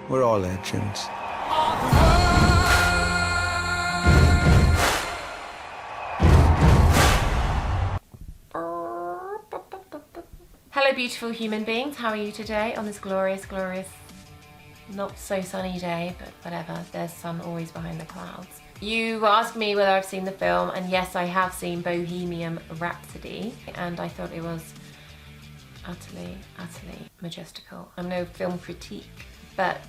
We're all legends. Hello beautiful human beings, how are you today on this glorious, not so sunny day, but whatever, there's sun always behind the clouds. You asked me whether I've seen the film, and yes, I have seen Bohemian Rhapsody, and I thought it was utterly majestical. I'm no film critique, but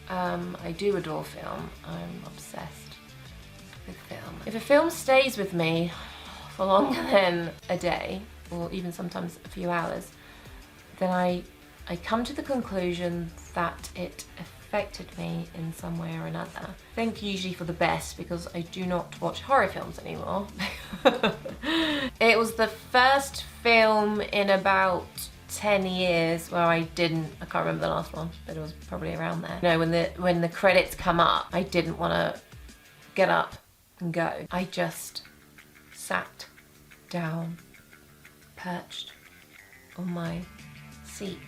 I do adore film. I'm obsessed with film. If a film stays with me for longer than a day, or even sometimes a few hours, then I come to the conclusion that it affected me in some way or another. I think usually for the best, because I do not watch horror films anymore. It was the first film in about 10 years where I can't remember the last one, but it was probably around there. You know, when the credits come up, I didn't want to get up and go. I just sat down, perched on my seat,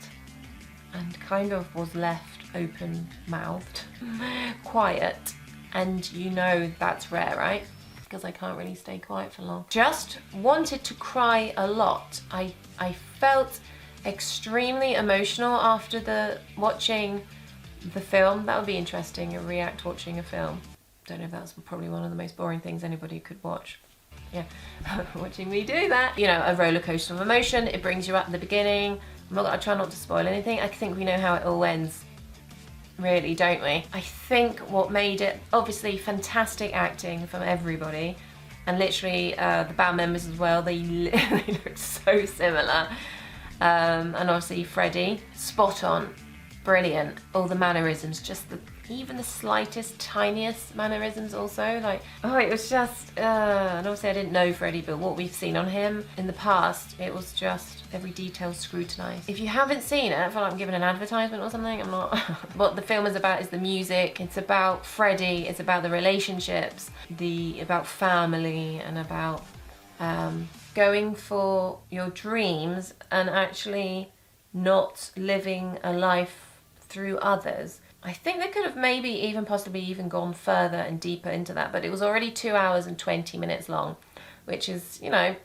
and kind of was left open-mouthed, quiet, and you know that's rare, right? Because I can't really stay quiet for long. Just wanted to cry a lot. I felt extremely emotional after watching the film. That would be interesting, a react watching a film. Don't know if that's probably one of the most boring things anybody could watch. Yeah, watching me do that. You know, a roller coaster of emotion. It brings you up at the beginning. I try not to spoil anything. I think we know how it all ends, really, don't we? I think what made it, obviously fantastic acting from everybody, and literally the band members as well, they look so similar. And obviously Freddie, spot on, brilliant. All the mannerisms, just even the slightest, tiniest mannerisms also, like, oh, it was just, and obviously I didn't know Freddie, but what we've seen on him in the past, it was just every detail scrutinised. If you haven't seen it, I feel like I'm giving an advertisement or something, I'm not. What the film is about is the music, it's about Freddie, it's about the relationships, about family, and about going for your dreams and actually not living a life through others. I think they could have maybe even possibly even gone further and deeper into that, but it was already 2 hours and 20 minutes long, which is, you know,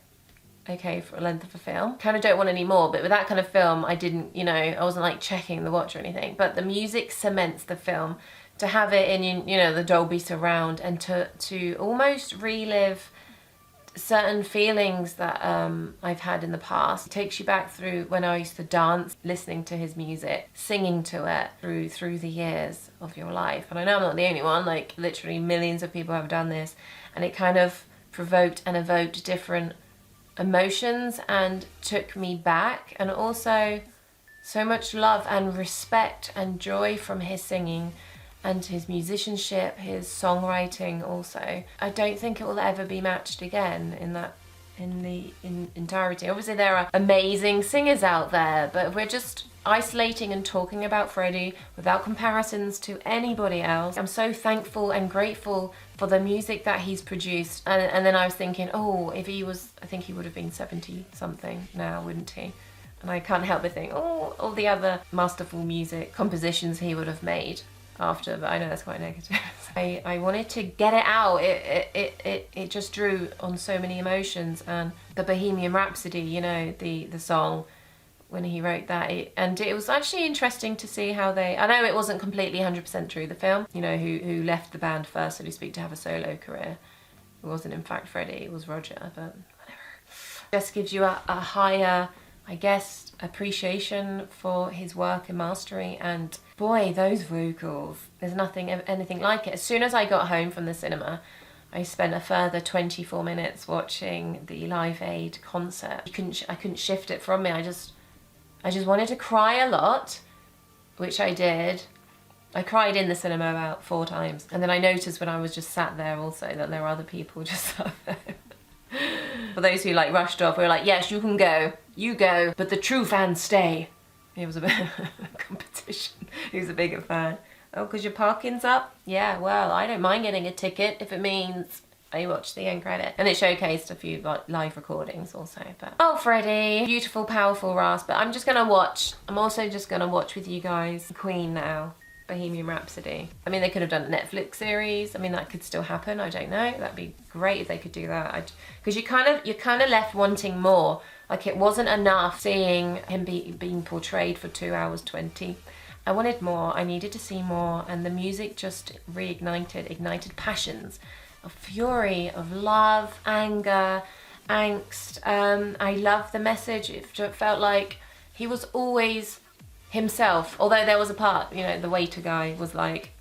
okay for a length of a film. Kind of don't want any more, but with that kind of film, I didn't, you know, I wasn't like checking the watch or anything, but the music cements the film. To have it in, you know, the Dolby surround, and to almost relive certain feelings that I've had in the past. It takes you back through when I used to dance, listening to his music, singing to it through the years of your life. And I know I'm not the only one, like literally millions of people have done this, and it kind of provoked and evoked different emotions and took me back, and also so much love and respect and joy from his singing and his musicianship, his songwriting also. I don't think it will ever be matched again in the entirety. Obviously there are amazing singers out there, but if we're just isolating and talking about Freddie without comparisons to anybody else, I'm so thankful and grateful for the music that he's produced. And then I was thinking, oh, if he was, I think he would have been 70 something now, wouldn't he? And I can't help but think, oh, all the other masterful music compositions he would have made after, but I know that's quite negative. I wanted to get it out. It just drew on so many emotions, and the Bohemian Rhapsody, you know, the song, when he wrote that, and it was actually interesting to see how I know it wasn't completely 100% true, the film, you know, who left the band first, so to speak, to have a solo career. It wasn't in fact Freddie, it was Roger, but whatever. Just gives you a higher, I guess, appreciation for his work and mastery, and boy, those vocals, there's anything like it. As soon as I got home from the cinema, I spent a further 24 minutes watching the Live Aid concert. I couldn't shift it from me. I just wanted to cry a lot, which I did. I cried in the cinema about 4 times, and then I noticed when I was just sat there also that there were other people just sat there. For those who like rushed off, we were like, yes, you can go, you go, but the true fans stay. It was a bit of a competition. Who's a bigger fan? Oh, because your parking's up? Yeah, well, I don't mind getting a ticket if it means I watched the end credit. And it showcased a few like live recordings also. But oh, Freddie, beautiful, powerful rasp. But I'm also just gonna watch with you guys Queen now. Bohemian Rhapsody. I mean, they could have done a Netflix series. I mean, that could still happen. I don't know. That'd be great if they could do that. Because you're kind of left wanting more. Like, it wasn't enough seeing him being portrayed for 2 hours 20. I wanted more. I needed to see more, and the music just ignited passions of fury, of love, anger, angst. I love the message. It felt like he was always himself, although there was a part, you know, the waiter guy was like,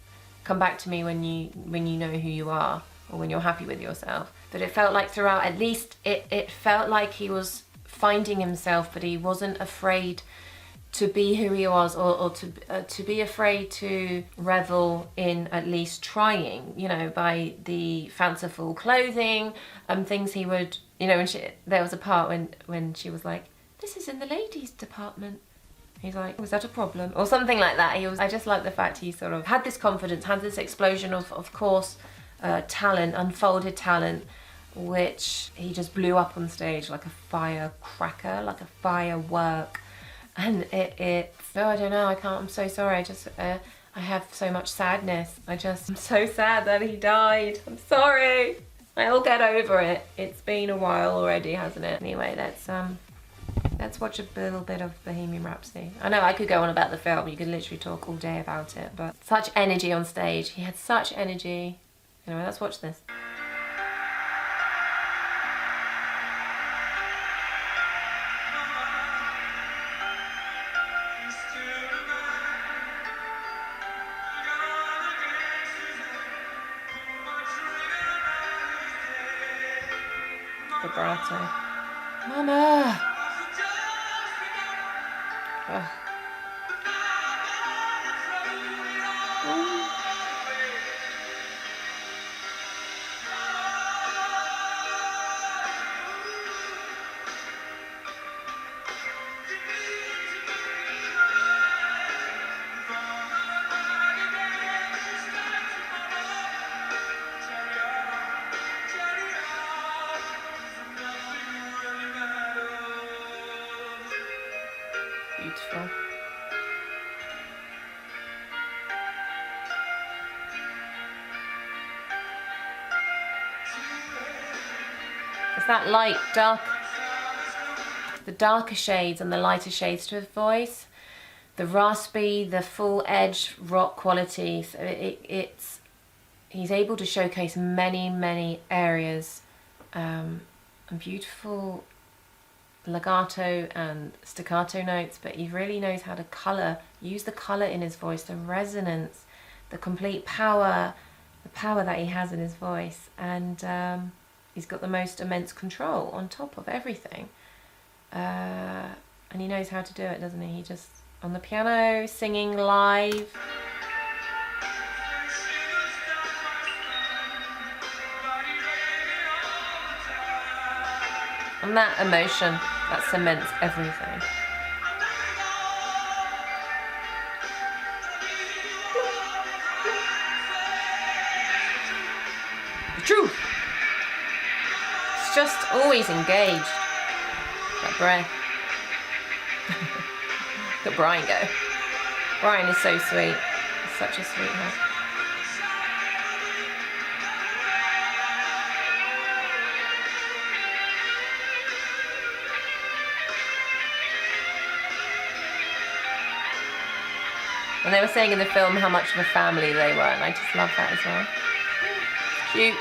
come back to me when you know who you are, or when you're happy with yourself. But it felt like throughout, at least it felt like he was finding himself, but he wasn't afraid to be who he was, or to be afraid to revel in at least trying, you know, by the fanciful clothing and things he would, you know, there was a part when she was like, this is in the ladies department. He's like, was that a problem? Or something like that. I just like the fact he sort of had this confidence, had this explosion of course, talent, unfolded talent, which he just blew up on stage like a firecracker, like a firework. And oh, I don't know, I'm so sorry. I have so much sadness. I'm so sad that he died. I'm sorry. I'll get over it. It's been a while already, hasn't it? Anyway, let's watch a little bit of Bohemian Rhapsody. I know I could go on about the film. You could literally talk all day about it, but such energy on stage. He had such energy. Anyway, let's watch this. Vibrato. Mama! Oh. Beautiful. It's that light, dark, the darker shades and the lighter shades to his voice, the raspy, the full edge rock quality. So he's able to showcase many areas, and beautiful legato and staccato notes, but he really knows how to use the colour in his voice, the resonance, the complete power, the power that he has in his voice, and he's got the most immense control on top of everything, and he knows how to do it, doesn't he? He just, on the piano, singing live. And that emotion, that cements everything. The truth. It's just always engaged. That breath. Look at Brian go. Brian is so sweet. He's such a sweetheart. And they were saying in the film how much of a family they were, and I just love that as well. Cute.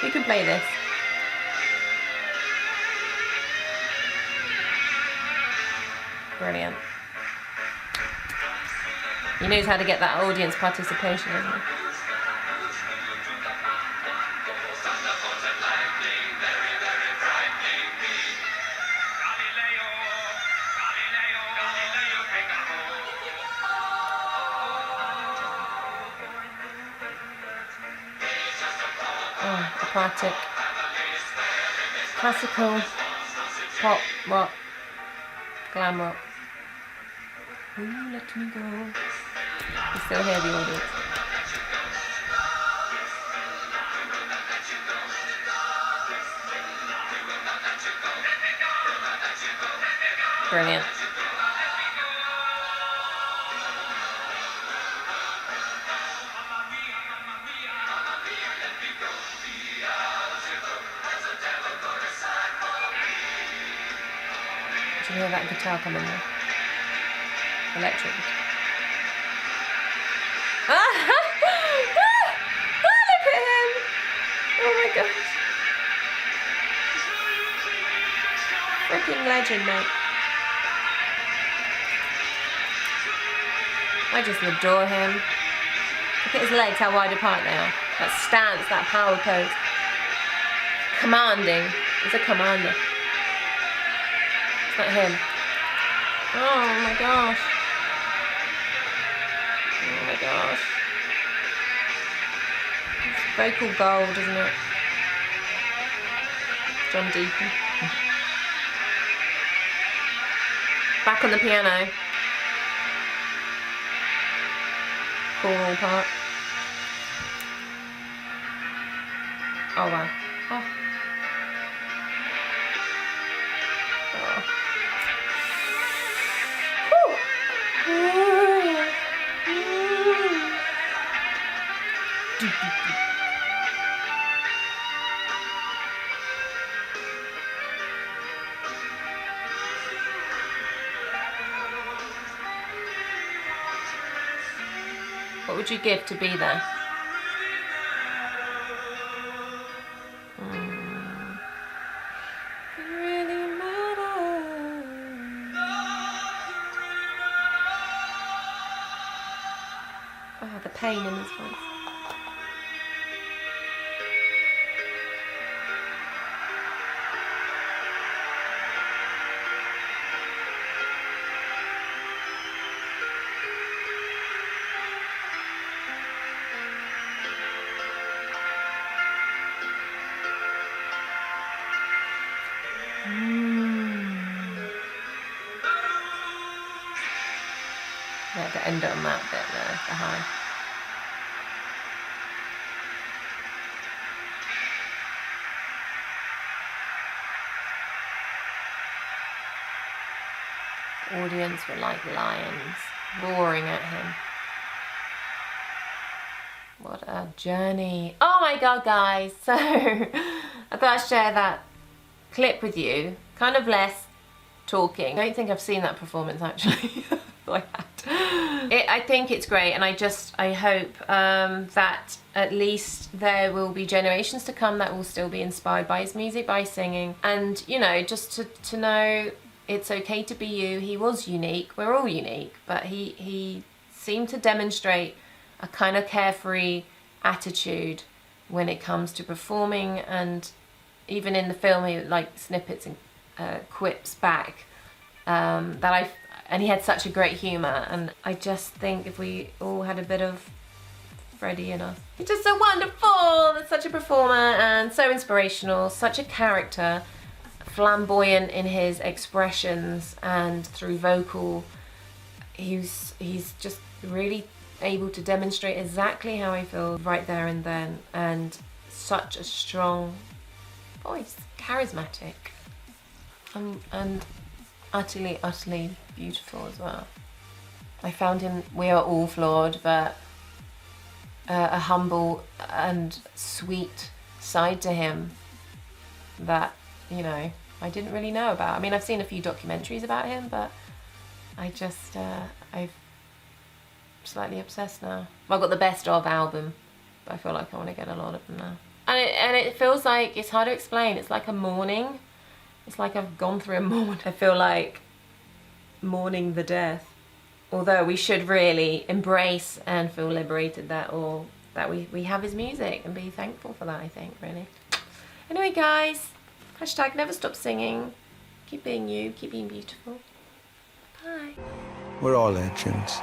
Who can play this? Brilliant. He knows how to get that audience participation, doesn't he? Oh, aquatic, classical, pop, rock, glam rock. Will you let me go? You still hear the audience. Brilliant. hear that guitar coming there. Electric. Ah! Look at him! Oh my gosh. Freaking legend, mate. I just adore him. Look at his legs, how wide apart they are. That stance, that power pose. Commanding. He's a commander. It's not him. Oh my gosh. Oh my gosh. It's vocal gold, isn't it? John Deacon. Back on the piano. Choral part. Oh wow. Oh. Oh. What would you give to be there? Really matter. Oh, the pain in his voice. Yeah, to end it on that bit there, the high. The audience were like lions, roaring at him. What a journey. Oh my god, guys. So, I thought I'd share that clip with you. Kind of less talking. I don't think I've seen that performance, actually. I think it's great, and I hope that at least there will be generations to come that will still be inspired by his music, by singing, and you know, just to know it's okay to be you. He was unique, we're all unique, but he seemed to demonstrate a kind of carefree attitude when it comes to performing, and even in the film he like snippets and quips back and he had such a great humour, and I just think if we all had a bit of Freddie in us. He's just so wonderful, such a performer and so inspirational, such a character, flamboyant in his expressions and through vocal. He's just really able to demonstrate exactly how I feel right there and then, and such a strong voice, charismatic, and utterly beautiful as well. I found him, we are all flawed, but a humble and sweet side to him that, you know, I didn't really know about. I mean, I've seen a few documentaries about him, but I'm slightly obsessed now. I've got the best of album, but I feel like I want to get a lot of them now. And it feels like, it's hard to explain, it's like a mourning. It's like I've gone through a mourn. I feel like mourning the death. Although we should really embrace and feel liberated that we have his music and be thankful for that, I think, really. Anyway, guys, hashtag never stop singing. Keep being you, keep being beautiful. Bye. We're all legends.